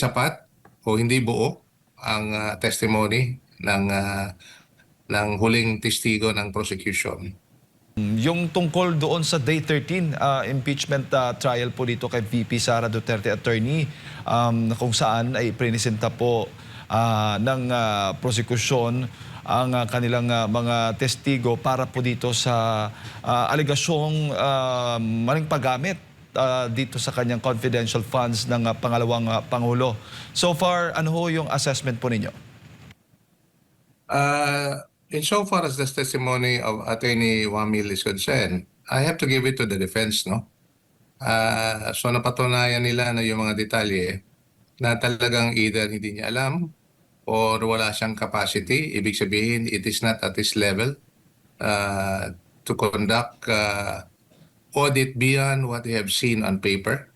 sapat o hindi buo ang testimony ng huling testigo ng prosecution. Yung tungkol doon sa Day 13 impeachment trial po dito kay VP Sara Duterte attorney, kung saan ay prinisenta po ng prosekusyon ang kanilang mga testigo para po dito sa alegasyong maling paggamit dito sa kanyang confidential funds ng pangalawang Pangulo. So far, ano ho yung assessment po ninyo? Insofar as the testimony of Attorney Wamil is concerned, I have to give it to the defense, no? So napatunayan nila na yung mga detalye na talagang either hindi niya alam or wala siyang capacity. Ibig sabihin, it is not at this level to conduct audit beyond what they have seen on paper.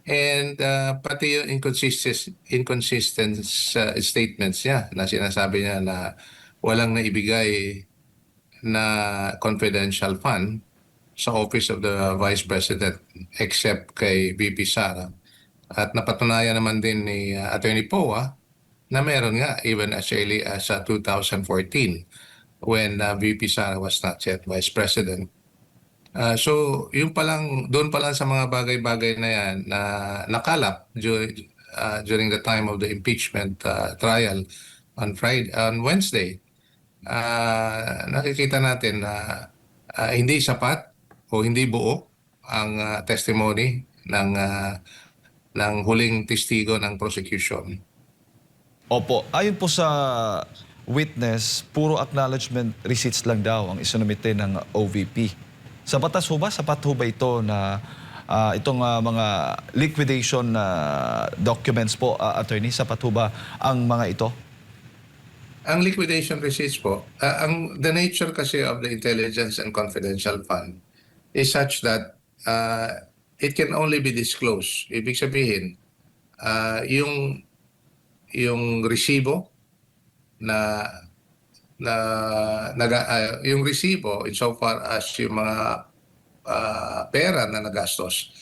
And pati yung inconsistent statements niya na sinasabi niya na walang naibigay na confidential fund sa Office of the Vice President except kay VP Sara. At napatunayan naman din ni Attorney Poa na meron nga even as early as 2014 when VP Sara was not yet Vice President. So yung doon pa lang sa mga bagay-bagay na yan na nakalap during the time of the impeachment trial on Wednesday, nakikita natin na hindi sapat o hindi buo ang testimony ng huling testigo ng prosecution. Opo, ayon po sa witness, puro acknowledgement receipts lang daw ang isinumite ng OVP. Sa batas ho ba? Sapat ho ba ito na itong mga liquidation documents po, attorney? Sapat ho ba ang mga ito? Ang liquidation receipts po, the nature kasi of the Intelligence and Confidential Fund is such that it can only be disclosed. Ibig sabihin, yung resibo na yung resibo insofar as yung mga pera na nagastos,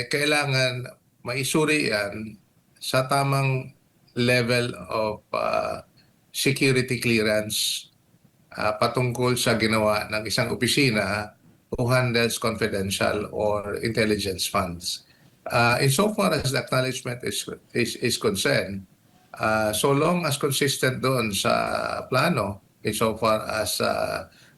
kailangan maisuri yan sa tamang level of security clearance patungkol sa ginawa ng isang opisina who handles confidential or intelligence funds. Insofar as the acknowledgement is concerned, so long as consistent doon sa plano, insofar as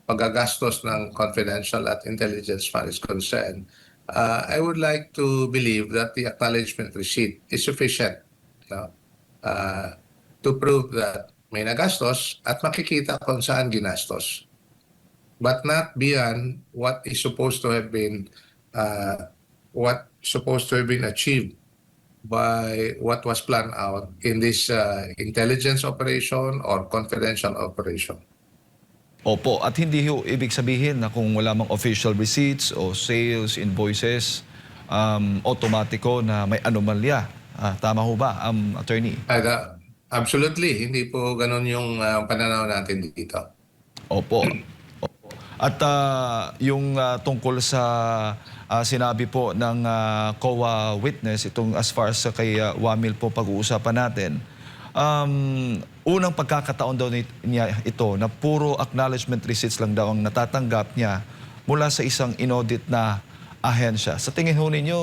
paggagastos ng confidential at intelligence fund is concerned, I would like to believe that the acknowledgement receipt is sufficient, no, to prove that may nagastos at makikita kung saan ginastos. But not beyond what is supposed to have been achieved by what was planned out in this intelligence operation or confidential operation. Opo, at hindi ho ibig sabihin na kung wala mang official receipts o sales invoices, automatiko na may anomalya. Tama ho ba, attorney? Absolutely, hindi po ganun yung pananaw natin dito. Opo. At yung tungkol sa sinabi po ng COA witness, itong as far as kay Wamil po pag-uusapan natin, unang pagkakataon daw niya ito na puro acknowledgement receipts lang daw ang natatanggap niya mula sa isang inaudit na ahensya. Sa tingin ho ninyo,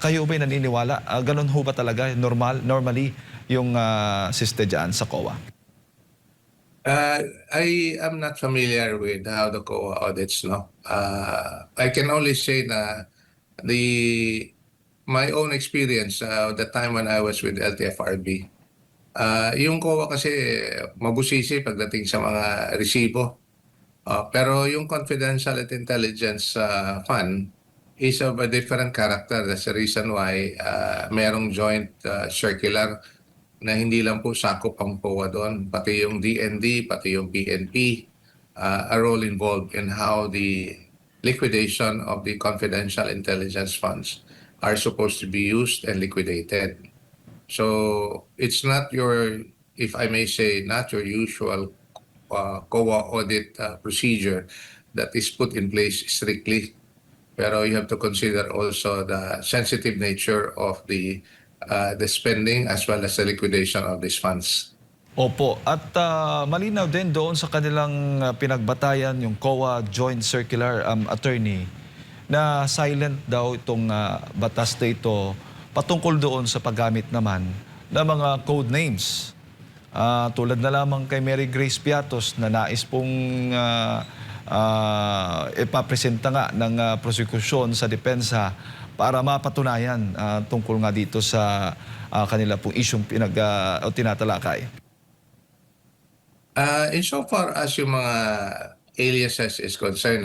kayo ba'y naniniwala? Ganun ho ba talaga normally yung system dyan sa COA? I am not familiar with how the COA audits, no. I can only say na my own experience the time when I was with LTFRB. Yung COA kasi mabusisi pagdating sa mga resibo. Pero yung confidential at intelligence fund is of a different character. That's the reason why merong joint circular na hindi lang po sakop ang POA doon, pati yung DND, pati yung PNP are all involved in how the liquidation of the confidential intelligence funds are supposed to be used and liquidated. So it's not your, if I may say, not your usual COA audit procedure that is put in place strictly. Pero you have to consider also the sensitive nature of the the spending as well as the liquidation of these funds. Opo, at malinaw din doon sa kanilang pinagbatayan, yung COA Joint Circular Attorney, na silent daw itong batas na ito patungkol doon sa paggamit naman ng mga code names. Tulad na lamang kay Mary Grace Piatos na nais pong ipapresenta nga ng prosekusyon sa depensa para mapatunayan tungkol nga dito sa kanila pong isyong o tinatalakay. Insofar as yung mga aliases is concerned,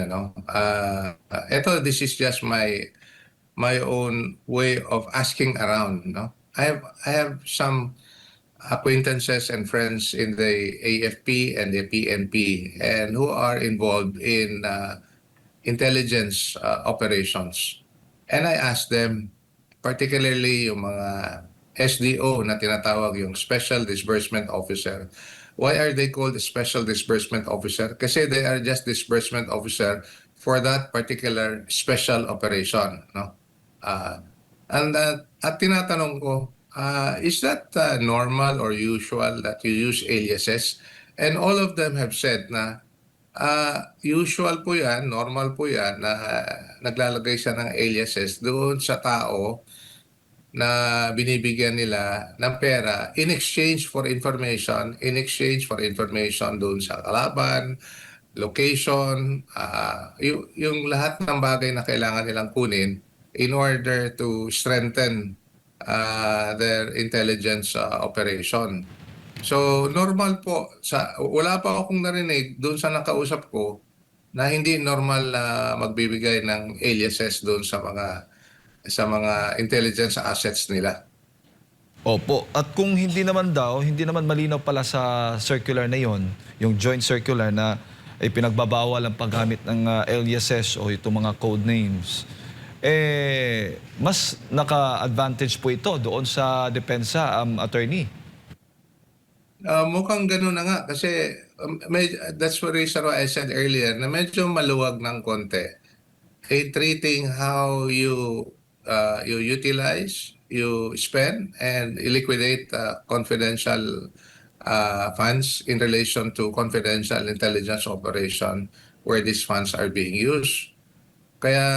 this is just my own way of asking around, no? I have some acquaintances and friends in the AFP and the PNP and who are involved in intelligence operations. And I asked them, particularly yung mga SDO na tinatawag yung Special Disbursement Officer. Why are they called Special Disbursement Officer? Kasi they are just disbursement officer for that particular special operation, no? At tinatanong ko, is that normal or usual that you use aliases? And all of them have said na usual po yan, normal po yan na naglalagay siya ng aliases doon sa tao na binibigyan nila ng pera in exchange for information doon sa kalaban, location, yung lahat ng bagay na kailangan nilang kunin in order to strengthen their intelligence operation. So normal po, wala pa akong narinig doon sa nakausap ko na hindi normal na magbibigay ng aliases doon sa mga intelligence assets nila. Opo. At kung hindi naman malinaw pala sa circular na yon, yung joint circular na ay pinagbabawal ang paggamit ng aliases o itong mga code names, mas naka-advantage po ito doon sa depensa, attorney. Mukhang gano'n na nga kasi that's the reason why I said earlier na medyo maluwag ng konti. Treating how you utilize, you spend, and liquidate confidential funds in relation to confidential intelligence operation where these funds are being used. Kaya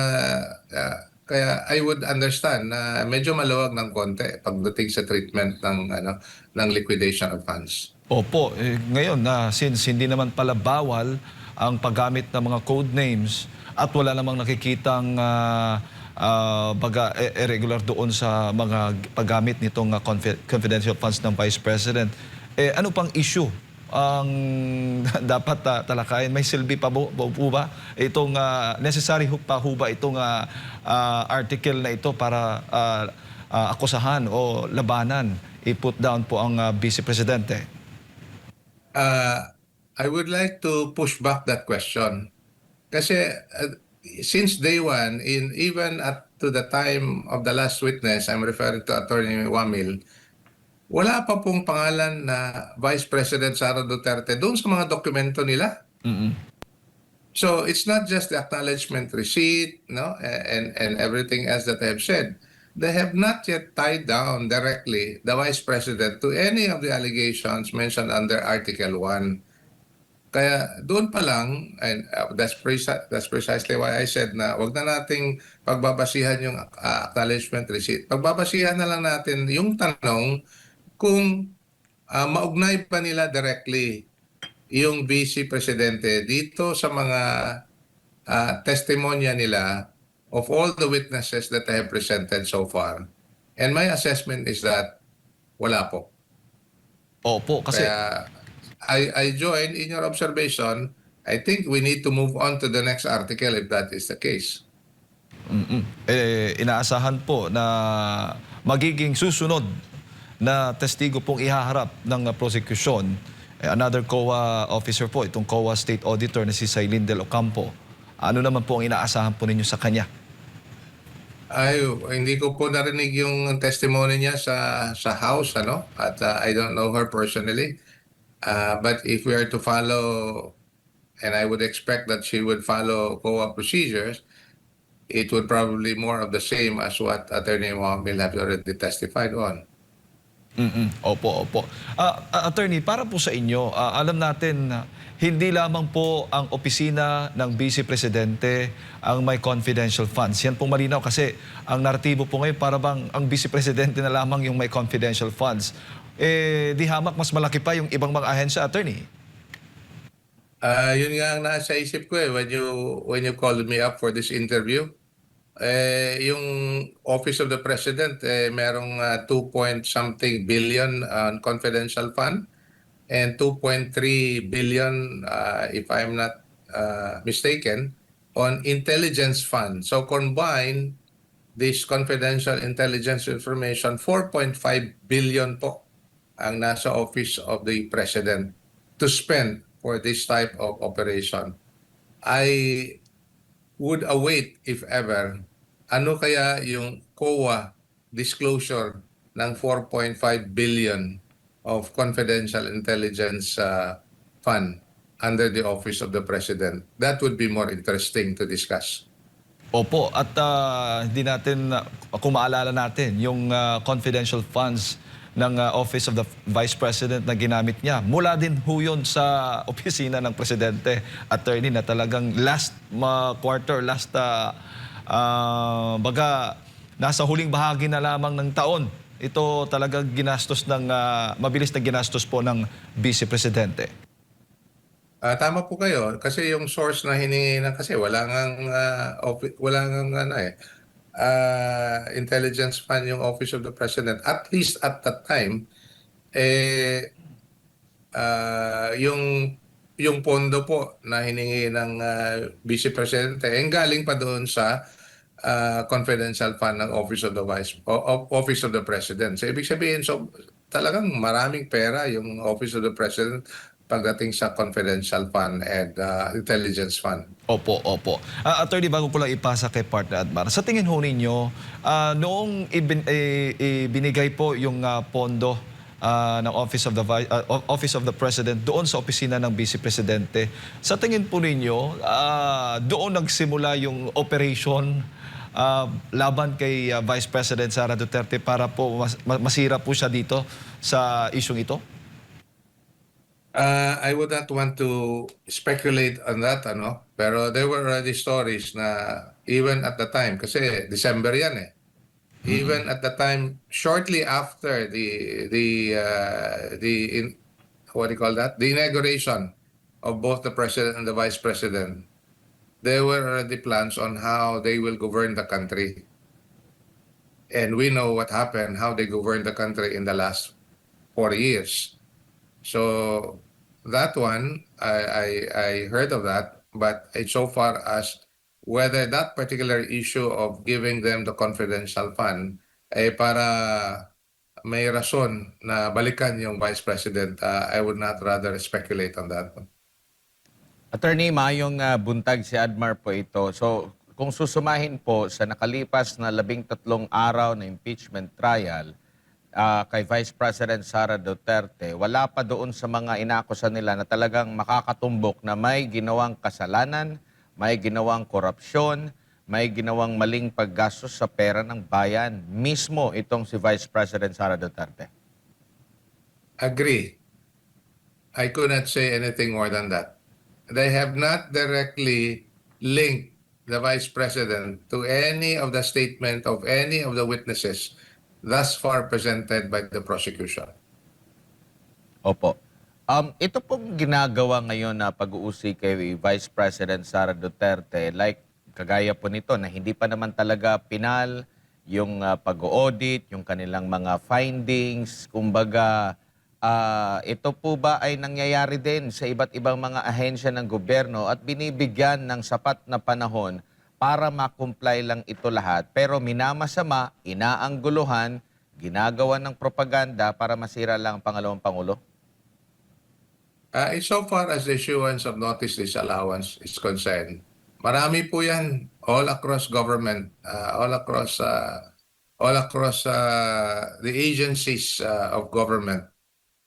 I would understand na medyo maluwag ng konti pagdating sa treatment ng liquidation of funds. Opo, ngayon since hindi naman pala bawal ang paggamit ng mga code names at wala namang nakikitang irregular doon sa mga paggamit nitong confidential funds ng Vice President, ano pang issue ang dapat talakayin? May silbi pa po ba itong necessary pa ho ba itong article na ito para akusahan o labanan, i-put down po ang Vice Presidente? I would like to push back that question. Kasi since day one, even to the time of the last witness, I'm referring to Attorney Wamil, wala pa pong pangalan na Vice President Sara Duterte doon sa mga dokumento nila. So it's not just the acknowledgement receipt, no, and everything else that I have said. They have not yet tied down directly the Vice President to any of the allegations mentioned under Article 1. Kaya doon pa lang, and that's precisely why I said na wag na nating pagbabasihan yung acknowledgement receipt. Pagbabasihan na lang natin yung tanong kung maugnay pa nila directly yung Vice Presidente dito sa mga testimonya nila of all the witnesses that I have presented so far. And my assessment is that wala po. Opo, kasi Kaya I join in your observation. I think we need to move on to the next article if that is the case. inaasahan po na magiging susunod na testigo pong ihaharap ng prosecution, another COA officer po, itong COA State Auditor na si Sailin Del Ocampo. Ano naman po ang inaasahan po ninyo sa kanya? Hindi ko po narinig yung testimony niya sa house, at I don't know her personally. But if we are to follow, and I would expect that she would follow COA procedures, it would probably more of the same as what Attorney Wamil has already testified on. Opo, opo. Attorney, para po sa inyo, alam natin na hindi lamang po ang opisina ng Vice Presidente ang may confidential funds. Yan pong malinaw kasi ang naratibo po ngayon para bang ang Vice Presidente na lamang yung may confidential funds. Di hamak mas malaki pa yung ibang mga ahensya, Attorney. Yun nga ang nasa isip ko when you called me up for this interview. Yung Office of the President merong 2 point something billion on confidential fund and 2.3 billion if I'm not mistaken on intelligence fund. So combine this confidential intelligence information, 4.5 billion po ang nasa Office of the President to spend for this type of operation. I would await, if ever, ano kaya yung COA disclosure ng 4.5 billion of confidential intelligence fund under the Office of the President. That would be more interesting to discuss. Opo, at hindi natin, kung maalala natin, yung confidential funds ng Office of the Vice President na ginamit niya. Mula din ho yun sa opisina ng Presidente, Attorney, na talagang last quarter, baga, nasa huling bahagi na lamang ng taon. Ito talagang ginastos ng, mabilis na ginastos po ng Vice Presidente. Tama po kayo kasi yung source na hiningi na kasi wala ngang intelligence fund yung Office of the President, at least at that time. Yung pondo po na hiningi ng Vice Presidente galing pa doon sa confidential fund ng Office of the President. So ibig sabihin, so talagang maraming pera yung Office of the President pagdating sa confidential fund and intelligence fund. Opo, opo. Attorney, bago ko lang ipasa kay Partner Admar, sa tingin ho ninyo, noong ibinigay po yung pondo ng Office of the President doon sa opisina ng Vice Presidente, sa tingin po ninyo, doon nagsimula yung operation laban kay Vice President Sara Duterte para po masira po siya dito sa isyung ito? I would not want to speculate on that, pero there were already stories na even at the time, kasi December yan eh. Even at the time, shortly after what do you call that? The inauguration of both the President and the Vice President, there were already plans on how they will govern the country. And we know what happened, how they governed the country in the last 4 years. So that one, I heard of that, but so far as whether that particular issue of giving them the confidential fund para may rason na balikan yung Vice President, I would not rather speculate on that. Attorney, mayong buntag si Admar po ito. So kung susumahin po sa nakalipas na 13 araw na impeachment trial, kay Vice President Sara Duterte, wala pa doon sa mga inaakusan nila na talagang makakatumbok na may ginawang kasalanan, may ginawang korupsyon, may ginawang maling paggastos sa pera ng bayan. Mismo itong si Vice President Sara Duterte. Agree. I could not say anything more than that. They have not directly linked the Vice President to any of the statement of any of the witnesses thus far presented by the prosecution. Opo. Ito pong ginagawa ngayon na pag-uusig kay Vice President Sara Duterte, like kagaya po nito na hindi pa naman talaga pinal yung pag-audit, yung kanilang mga findings, kumbaga ito po ba ay nangyayari din sa iba't ibang mga ahensya ng gobyerno at binibigyan ng sapat na panahon para ma-comply lang ito lahat, pero minamasama, inaangguluhan, ginagawa ng propaganda para masira lang ang pangalawang Pangulo? So far as the issuance of notice disallowance is concerned, marami po yan all across government, all across the agencies of government.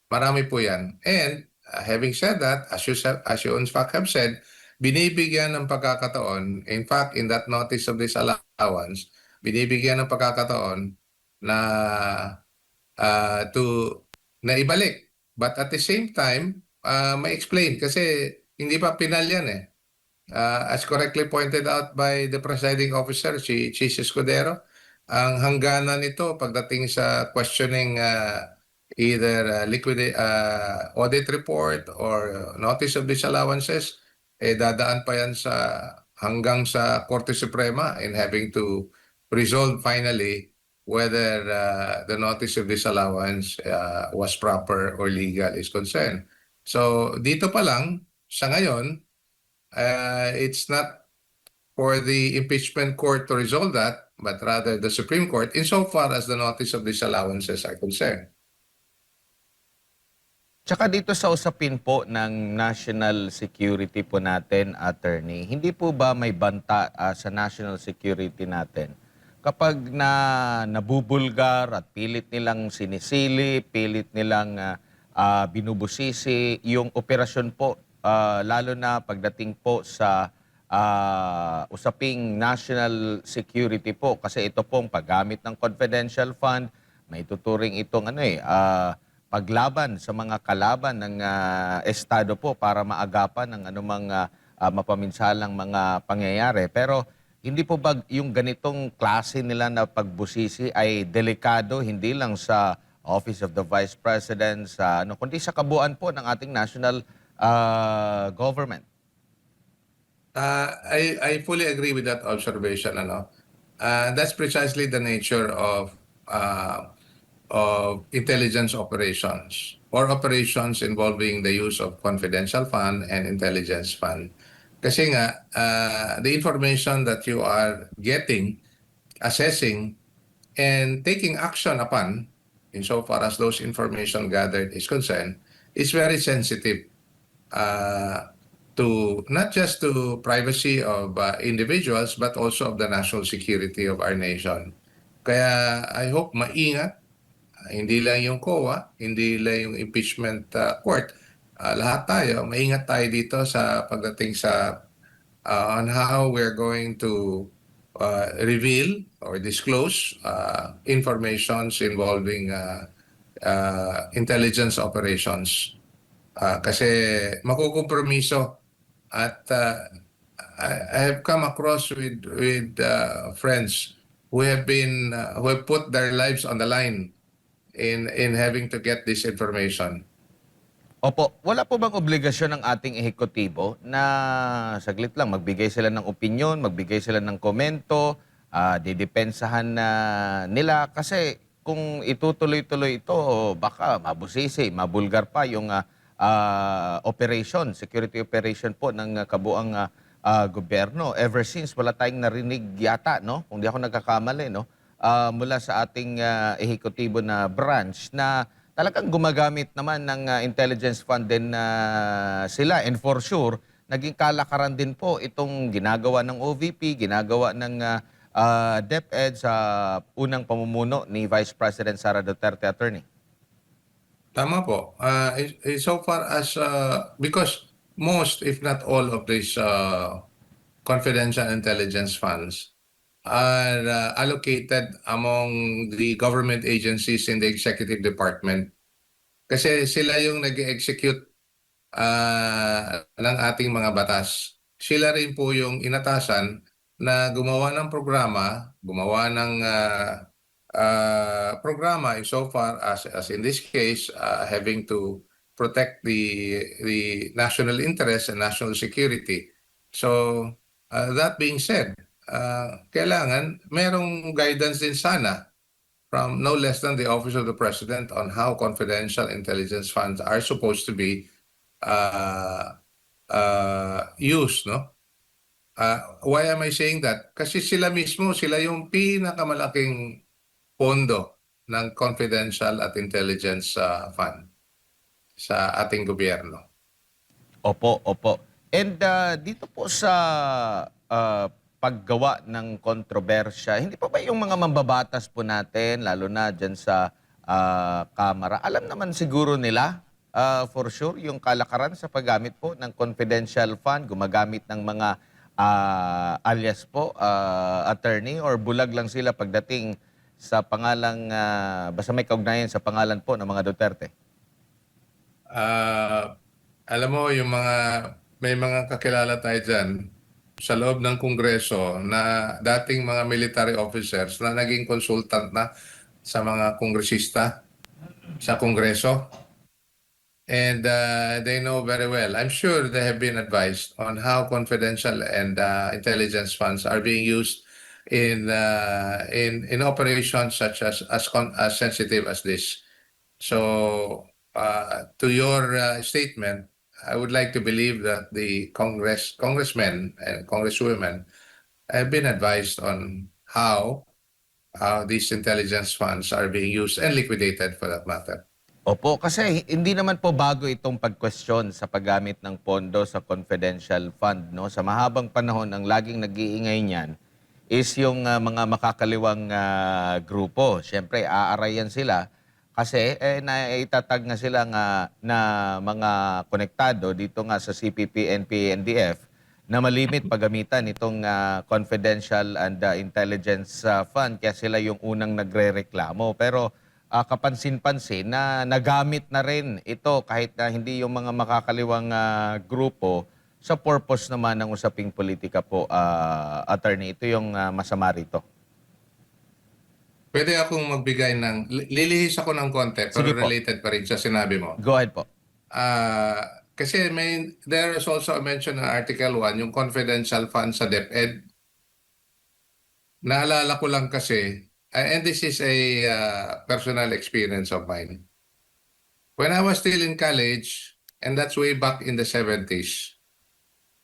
Marami po yan. And having said that, as you in fact have said, binibigyan ng pagkakataon, in fact, in that notice of disallowance, binibigyan ng pagkakataon na to na ibalik. But at the same time, ma-explain kasi hindi pa pinal yan eh. As correctly pointed out by the presiding officer, si Chis Escudero, ang hangganan nito pagdating sa questioning either audit report or notice of disallowances, dadaan pa yan hanggang sa Korte Suprema in having to resolve finally whether the notice of disallowance was proper or legal is concerned. So dito pa lang, sa ngayon, it's not for the impeachment court to resolve that, but rather the Supreme Court insofar as the notice of disallowances are concerned. Tsaka dito sa usapin po ng national security po natin, attorney, hindi po ba may banta sa national security natin kapag nabubulgar at pilit nilang sinisili, pilit nilang binubusisi yung operasyon po, lalo na pagdating po sa usaping national security po, kasi ito pong paggamit ng confidential fund, may tuturing itong paglaban sa mga kalaban ng Estado po para maagapan ng anumang mapaminsalang mga pangyayari. Pero hindi po ba yung ganitong klase nila na pagbusisi ay delikado hindi lang sa Office of the Vice President, kundi sa kabuuan po ng ating national government? I fully agree with that observation. That's precisely the nature of intelligence operations or operations involving the use of confidential fund and intelligence fund. Kasi nga, the information that you are getting, assessing, and taking action upon, insofar as those information gathered is concerned, is very sensitive to not just to privacy of individuals, but also of the national security of our nation. Kaya I hope maingat. Hindi lang yung COA, hindi lang yung impeachment court. Lahat tayo, maingat tayo dito sa pagdating sa on how we're going to reveal or disclose informations involving intelligence operations. Kasi makukompromiso at I have come across with friends who have put their lives on the line in having to get this information. Opo, wala po bang obligasyon ng ating ehekutibo na saglit lang, magbigay sila ng opinyon, magbigay sila ng komento, didepensahan na nila? Kasi kung itutuloy-tuloy ito, baka mabusisi, mabulgar pa yung security operation po ng kabuang gobyerno. Ever since, wala tayong narinig yata, no? Kung di ako nagkakamali, no? Mula sa ating ehekutibo na branch na talagang gumagamit naman ng intelligence fund din sila. And for sure, naging kalakaran din po itong ginagawa ng OVP, ginagawa ng DepEd sa unang pamumuno ni Vice President Sara Duterte, attorney. Tama po. So far as, because most, if not all of these confidential intelligence funds are allocated among the government agencies in the executive department. Kasi sila yung nag-execute ng ating mga batas. Sila rin po yung inatasan na gumawa ng programa, gumawa ng programa insofar as in this case having to protect the national interest and national security. So that being said, kailangan merong guidance din sana from no less than the Office of the President on how confidential intelligence funds are supposed to be used, no? Why am I saying that? Kasi sila mismo, sila yung pinakamalaking pondo ng confidential at intelligence fund sa ating gobyerno. Opo, opo. And dito po sa paggawa ng kontrobersya, hindi pa ba yung mga mambabatas po natin, lalo na dyan sa Kamara, alam naman siguro nila for sure yung kalakaran sa paggamit po ng confidential fund, gumagamit ng mga alias po, attorney, or bulag lang sila pagdating sa pangalang, basta may kaugnayan sa pangalan po ng mga Duterte? Alam mo, may mga kakilala tayo dyan sa loob ng Kongreso na dating mga military officers na naging consultant na sa mga kongresista sa Kongreso. And they know very well. I'm sure they have been advised on how confidential and intelligence funds are being used in operations such as sensitive as this. So, to your statement, I would like to believe that the congressmen and congresswomen have been advised on how these intelligence funds are being used and liquidated for that matter. Opo, kasi hindi naman po bago itong pag-question sa paggamit ng pondo sa confidential fund. No? Sa mahabang panahon, ang laging nag-iingay niyan is yung mga makakaliwang grupo. Siyempre, aarayan sila kasi naitatag nga sila nga na mga konektado dito nga sa CPP, NPA, NDF na malimit paggamitan itong confidential and intelligence fund kaya sila yung unang nagrereklamo. Pero kapansin-pansin na nagamit na rin ito kahit na hindi yung mga makakaliwang grupo sa purpose naman ng usaping politika po, attorney. Ito yung masama rito. Pwede akong magbigay lilihis ako ng konti pero Sige po. related pa rin sa sinabi mo. Go ahead po. Kasi there is also a mention ng Article 1, yung confidential fund sa DepEd. Naalala ko lang kasi, and this is a personal experience of mine. When I was still in college, and that's way back in the 70s,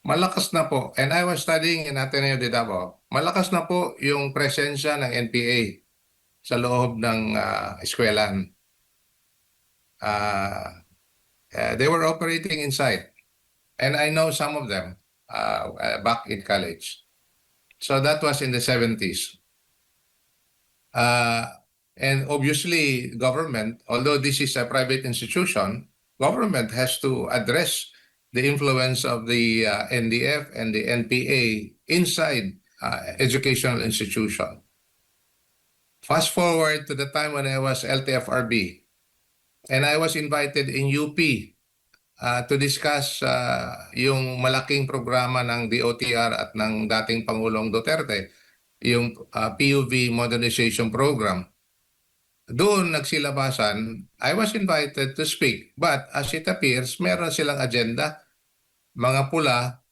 malakas na po, and I was studying in Ateneo de Davao, malakas na po yung presensya ng NPA sa loob ng eskwelahan. They were operating inside, and I know some of them back in college. So that was in the 70s. And obviously, government, although this is a private institution, government has to address the influence of the NDF and the NPA inside educational institution. Fast forward to the time when I was LTFRB, and I was invited in UP to discuss yung malaking programa ng DOTR at ng dating Pangulong Duterte, yung PUV Modernization Program. Doon nagsilabasan, I was invited to speak, but as it appears, meron silang agenda, mga pula,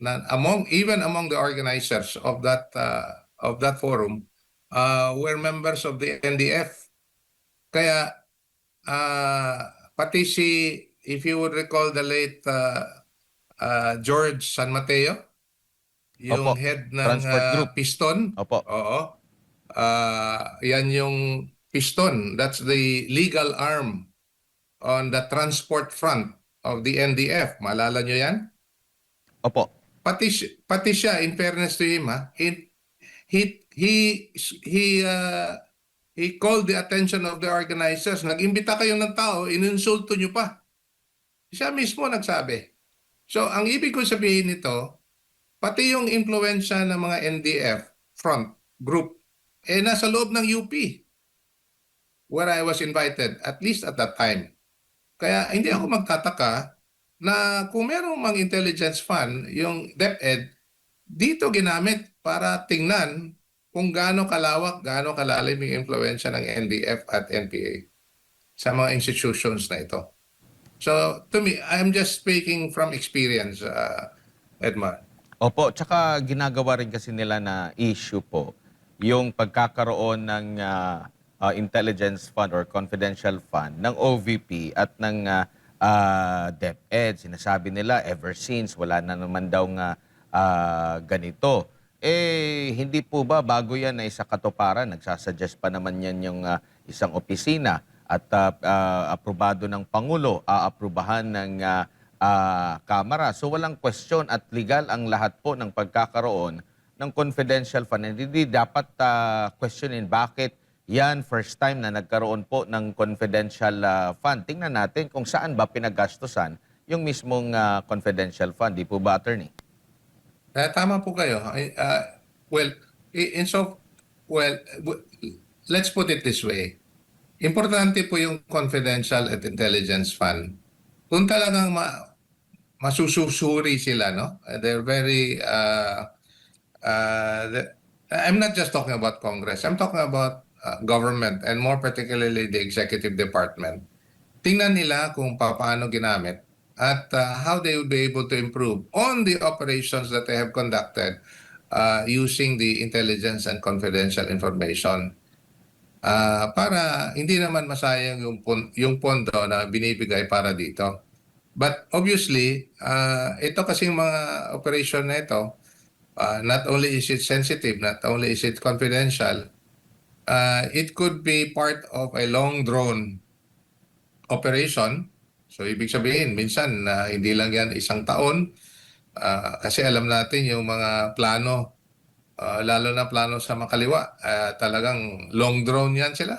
na even among the organizers of that forum, were members of the NDF. Kaya pati if you would recall the late George San Mateo, yung Opo, head ng Transport Group. Piston. Opo. Oo. Yan yung Piston. That's the legal arm on the transport front of the NDF. Maalala nyo yan? Opo. Pati siya, in fairness to him, he called the attention of the organizers. Nag-imbita kayo ng tao, ininsulto nyo pa. Siya mismo nagsabi. So, ang ibig ko sabihin nito, pati yung impluensya ng mga NDF front group, nasa loob ng UP where I was invited, at least at that time. Kaya hindi ako magtataka na kung merong mga intelligence fund, yung DepEd, dito ginamit para tingnan kung gaano kalawak, gaano kalalim yung impluensya ng NDF at NPA sa mga institutions na ito. So, to me, I'm just speaking from experience, Edmar. Opo, tsaka ginagawa rin kasi nila na issue po yung pagkakaroon ng intelligence fund or confidential fund ng OVP at ng DepEd. Sinasabi nila ever since wala na naman daw nga ganito. Hindi po ba bago yan na isa katuparan? Nagsasuggest pa naman yan yung isang opisina at aprobado ng Pangulo, aaprubahan ng Kamara. So walang question at legal ang lahat po ng pagkakaroon ng confidential fund. Hindi dapat questionin bakit yan, first time na nagkaroon po ng confidential fund. Tingnan natin kung saan ba pinagastusan yung mismong confidential fund. Di po ba, Attorney? Tama po kayo. Well, in so, well, let's put it this way. Importante po yung confidential at intelligence fund. Kung talagang masususuri sila, no? They're very, I'm not just talking about Congress. I'm talking about government and more particularly the executive department. Tingnan nila kung paano ginamit at how they will be able to improve on the operations that they have conducted using the intelligence and confidential information. Para hindi naman masayang yung pondo na binibigay para dito. But obviously, ito kasi yung mga operation na ito, not only is it sensitive, not only is it confidential, it could be part of a long-drawn operation. So ibig sabihin, minsan hindi lang yan isang taon, kasi alam natin yung mga plano, lalo na plano sa makaliwa, talagang long-drawn yan sila.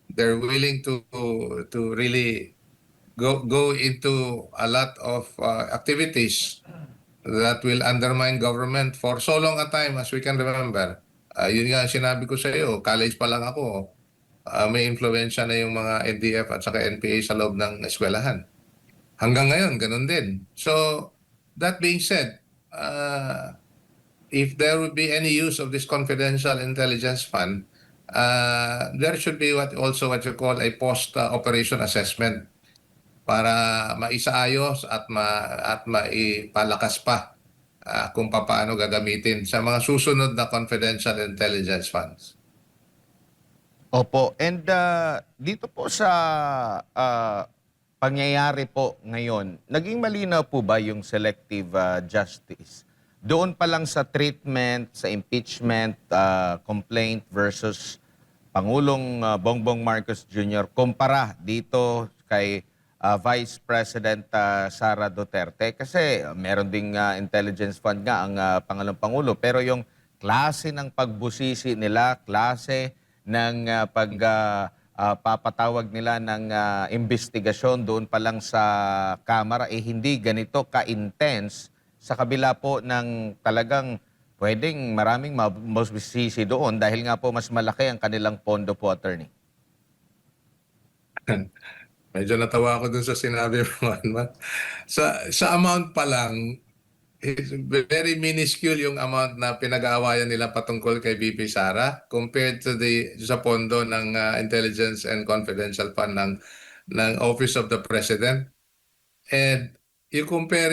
They're willing to really go into a lot of activities that will undermine government for so long a time as we can remember. Yun nga sinabi ko sa iyo, college pa lang ako, may influensya na yung mga NDF at saka NPA sa loob ng eskwelahan. Hanggang ngayon, ganun din. So, that being said, if there would be any use of this confidential intelligence fund, there should be also what you call a post-operation assessment para maisaayos at maipalakas pa kung paano gagamitin sa mga susunod na confidential intelligence funds. Opo. And dito po sa pangyayari po ngayon, naging malinaw po ba yung selective justice? Doon pa lang sa treatment, sa impeachment, complaint versus Pangulong Bongbong Marcos Jr. kumpara dito kay Vice President Sara Duterte. Kasi meron ding intelligence fund nga ang Pangulo. Pero yung klase ng pagbusisi nila, klase ng papatawag nila ng investigasyon doon pa lang sa Kamara, hindi ganito ka-intense sa kabila po ng talagang pwedeng maraming mabusisi doon dahil nga po mas malaki ang kanilang pondo po, Attorney. Medyo natawa ako dun sa sinabi mo, Juan. Sa amount pa lang, it's very minuscule yung amount na pinag-aawayan nila patungkol kay VP Sara compared to sa pondo ng Intelligence and Confidential Fund ng Office of the President. And you compare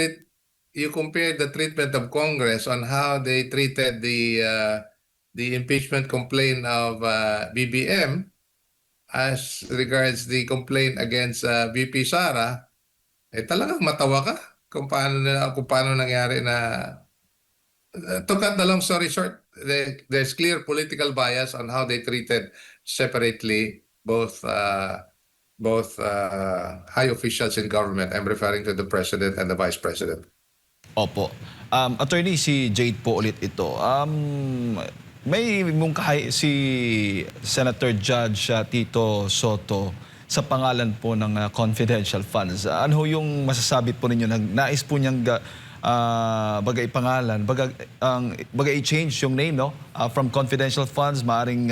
the treatment of Congress on how they treated the impeachment complaint of BBM as regards the complaint against VP Sara, talagang matawa ka kung paano nangyari na to cut the long story short, there's clear political bias on how they treated separately both high officials in government. I'm referring to the President and the Vice President. Opo. Attorney, si Jade po ulit ito. May mungkahi si Senator Judge Tito Soto sa pangalan po ng confidential funds. Ano yung masasabi po ninyo? Nais po niyang bagay pangalan, bagay i-change yung name, no? From confidential funds, maaring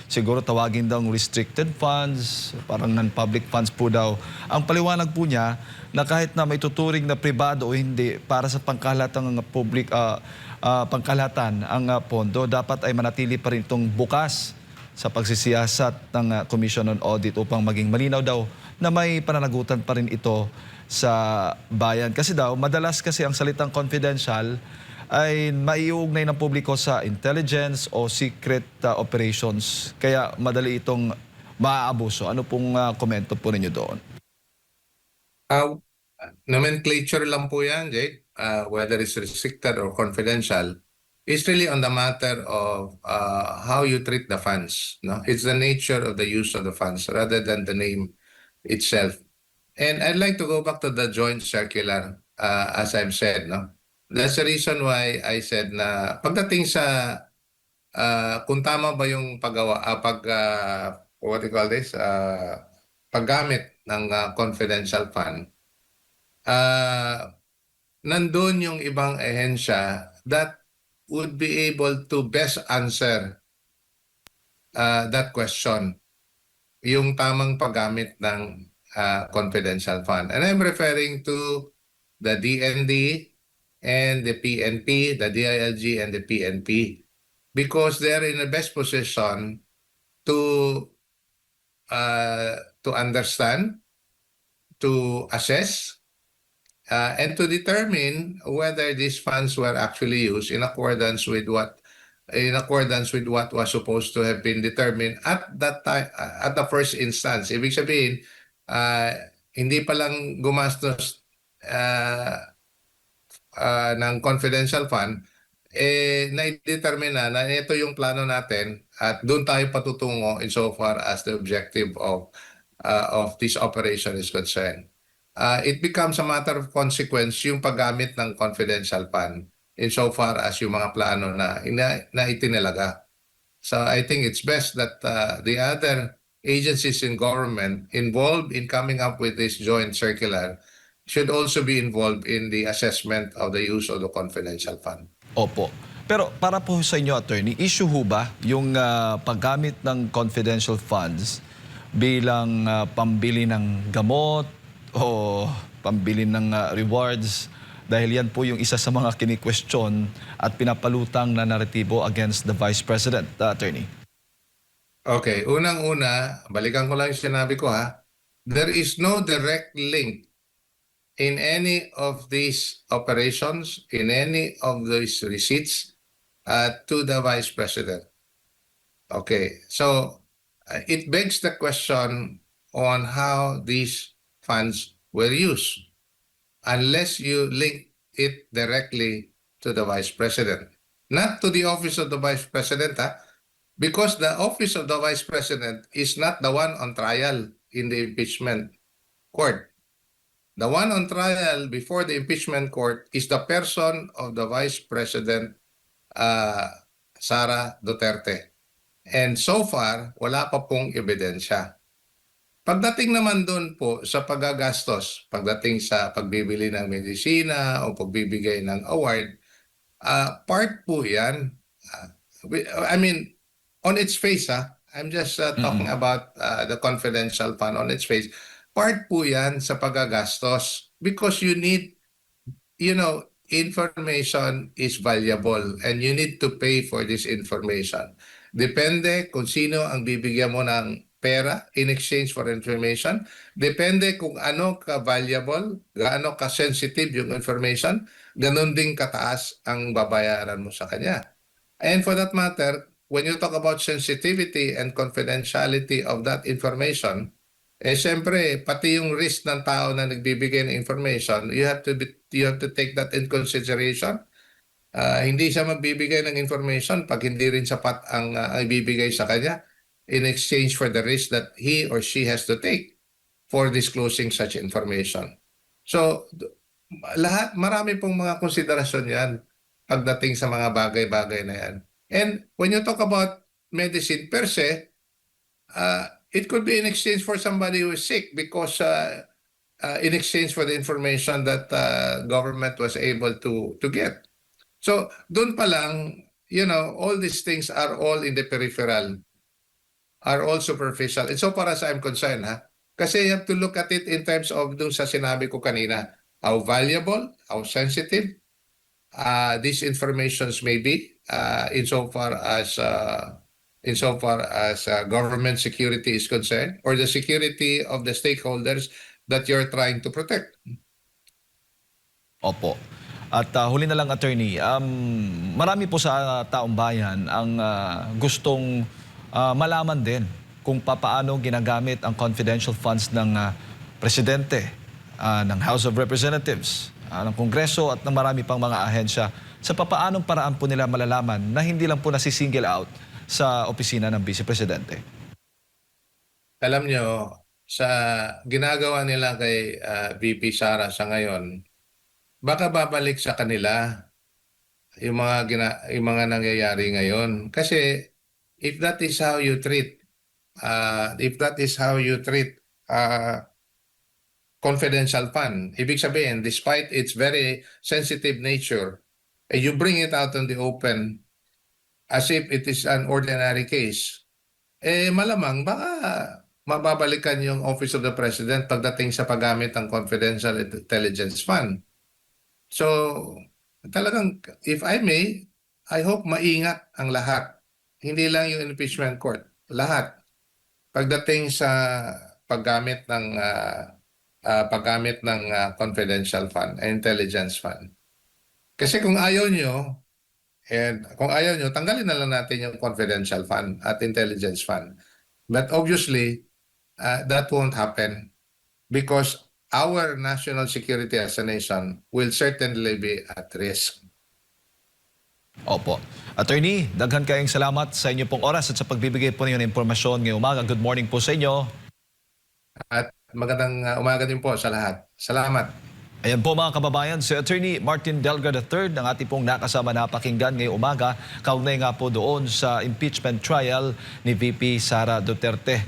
siguro tawagin daw restricted funds, parang non-public funds po daw. Ang paliwanag po niya na kahit na may tuturing na pribado o hindi, para sa pangkalatang public, pangkalahatan ang pondo, dapat ay manatili pa rin itong bukas sa pagsisiyasat ng Commission on Audit upang maging malinaw daw na may pananagutan pa rin ito sa bayan. Kasi daw, madalas kasi ang salitang confidential ay maiuugnay ng publiko sa intelligence o secret operations. Kaya madali itong maaabuso. Ano pong komento po ninyo doon? Nomenclature lang po yan, Jake, whether it's restricted or confidential. It's really on the matter of how you treat the funds. No? It's the nature of the use of the funds rather than the name itself. And I'd like to go back to the joint circular, as I've said. No? That's the reason why I said na pagdating sa kung tama ba yung what do you call this, paggamit ng confidential fund, ah, nandun yung ibang ehensya that would be able to best answer that question, yung tamang paggamit ng confidential fund. And I'm referring to the DND and the PNP, the DILG and the PNP, because they're in the best position to to understand, to assess, and to determine whether these funds were actually used in accordance with what was supposed to have been determined at that time, at the first instance. Ibig sabihin, hindi pa lang gumastos ng confidential fund, na-determine na ito yung plano natin at doon tayo patutungo insofar as the objective of this operation is concerned. It becomes a matter of consequence yung paggamit ng confidential fund insofar as yung mga plano na itinalaga. So I think it's best that the other agencies in government involved in coming up with this joint circular should also be involved in the assessment of the use of the confidential fund. Opo. Pero para po sa inyo, attorney, issue ho ba yung paggamit ng confidential funds bilang pambili ng gamot o pambili ng rewards? Dahil yan po yung isa sa mga kini-question at pinapalutang na naratibo against the Vice President, attorney. Okay, unang-una, balikan ko lang yung sinabi ko ha. There is no direct link in any of these operations, in any of these receipts to the Vice President. Okay, so it begs the question on how these funds were used, unless you link it directly to the Vice President. Not to the Office of the Vice President, because the Office of the Vice President is not the one on trial in the impeachment court. The one on trial before the impeachment court is the person of the Vice President, Sara Duterte. And so far, wala pa pong ebidensya. Pagdating naman doon po sa paggagastos, pagdating sa pagbibili ng medisina o pagbibigay ng award, part po yan. I mean, on its face, I'm just talking about the confidential fund on its face. Part po yan sa paggagastos because information is valuable and you need to pay for this information. Depende kung sino ang bibigyan mo ng pera in exchange for information. Depende kung ano ka-valuable, gaano ka-sensitive yung information, ganun din kataas ang babayaran mo sa kanya. And for that matter, when you talk about sensitivity and confidentiality of that information, siyempre, pati yung risk ng tao na nagbibigay ng information, you have to take that in consideration. Hindi siya magbibigay ng information pag hindi rin sapat ang ibibigay sa kanya in exchange for the risk that he or she has to take for disclosing such information. So, marami pong mga konsiderasyon yan pagdating sa mga bagay-bagay na yan. And when you talk about medicine per se, it could be in exchange for somebody who is sick because in exchange for the information that government was able to get. So doon pa lang, all these things are all in the peripheral, are all superficial. And so far as I'm concerned, kasi you have to look at it in terms of doon sa sinabi ko kanina, how valuable, how sensitive these informations may be insofar as government security is concerned or the security of the stakeholders that you're trying to protect. Opo. At huli na lang, attorney, marami po sa taong bayan ang gustong malaman din kung paano ginagamit ang confidential funds ng presidente, ng House of Representatives, ng Kongreso at ng marami pang mga ahensya sa papaanong paraan po nila malalaman na hindi lang po nasisingle out sa opisina ng Vice Presidente. Alam nyo, sa ginagawa nila kay VP Sara sa ngayon, baka babalik sa kanila yung mga nangyayari ngayon. Kasi if that is how you treat confidential fund, ibig sabihin, despite its very sensitive nature, you bring it out in the open as if it is an ordinary case, malamang baka mababalikan yung Office of the President pagdating sa paggamit ng Confidential Intelligence Fund. So, talagang, if I may, I hope maingat ang lahat. Hindi lang yung impeachment court, lahat. Pagdating sa paggamit ng confidential fund, intelligence fund. Kasi kung ayaw nyo, tanggalin na lang natin yung confidential fund at intelligence fund. But obviously, that won't happen because our national security as a nation will certainly be at risk. Opo. Attorney, daghan kayong salamat sa inyo pong oras at sa pagbibigay po ninyo ng impormasyon ngayong umaga. Good morning po sa inyo. At magandang umaga din po sa lahat. Salamat. Ayan po mga kababayan, si Attorney Martin Delga III, ang ating pong nakasama na pakinggan ngayong umaga, kaugnay nga po doon sa impeachment trial ni VP Sara Duterte.